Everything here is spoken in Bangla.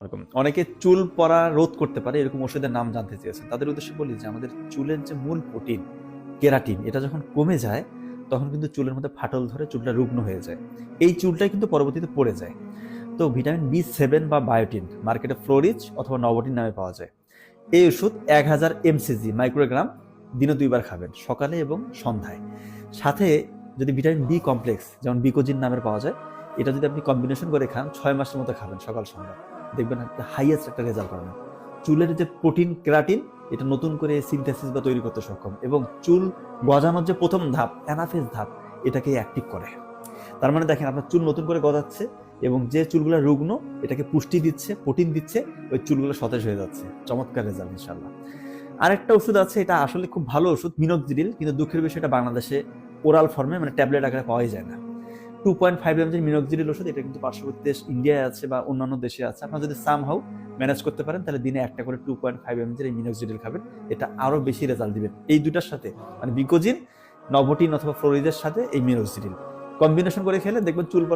এরকম অনেকে চুল পড়া রোধ করতে পারে এরকম ওষুধের নাম জানতে চেয়েছেন। তাদের উদ্দেশ্যে বলি যে আমাদের চুলের যে মূল প্রোটিন কেরাটিন এটা যখন কমে যায় তখন কিন্তু চুলের মধ্যে ফাটল ধরে চুলটা রুগ্ন হয়ে যায়। এই চুলটাই কিন্তু পরবর্তীতে পড়ে যায়। তো ভিটামিন বি7 বা বায়োটিন মার্কেটে ফ্লোরিজ অথবা নবটিন নামে পাওয়া যায়। এই ওষুধ 1000 mcg মাইক্রোগ্রাম দিনে 2 বার খাবেন, সকালে এবং সন্ধ্যায়। সাথে যদি ভিটামিন বি কমপ্লেক্স যেমন বিকোজিন নামের পাওয়া যায়, এটা যদি আপনি কম্বিনেশন করে খান 6 মাসের মতো খাবেন সকাল সন্ধ্যা, দেখবেন একটা হাইয়েস্ট একটা রেজাল্ট পাবেন। চুলের যে প্রোটিন কেরাটিন এটা নতুন করে সিনথেসিস বা তৈরি করতে সক্ষম, এবং চুল গজানোর যে প্রথম ধাপ অ্যানাফেজ ধাপ এটাকে অ্যাক্টিভ করে। তার মানে দেখেন আপনার চুল নতুন করে গজাচ্ছে এবং যে চুলগুলো রুগ্ন এটাকে পুষ্টি দিচ্ছে, প্রোটিন দিচ্ছে, ওই চুলগুলো সতেজ হয়ে যাচ্ছে। চমৎকার রেজাল্ট ইনশাল্লাহ। আরেকটা ওষুধ আছে, এটা আসলে খুব ভালো ওষুধ, মিনোক্সিডিল, কিন্তু দুঃখের বিষয় এটা বাংলাদেশে ওরাল ফর্মে মানে ট্যাবলেট আকারে পাওয়াই যায় না। 2.5 mg মিনোক্সিডিল ওষুধ, এটা কিন্তু পার্শ্ববর্তী দেশ ইন্ডিয়ায় আছে বা অন্যান্য দেশে আছে। আপনারা যদি সামহাউ ম্যানেজ করতে পারেন তাহলে দিনে একটা করে 2.5 mg এই মিনোক্সিডিল খাবেন, এটা আরো বেশি রেজাল্ট দিবেন। এই দুটার সাথে মানে বিকোজিন, নভোটিন অথবা ফ্লোরিজের সাথে এই মিনোক্সিডিল কম্বিনেশন করে খেলে দেখবেন চুল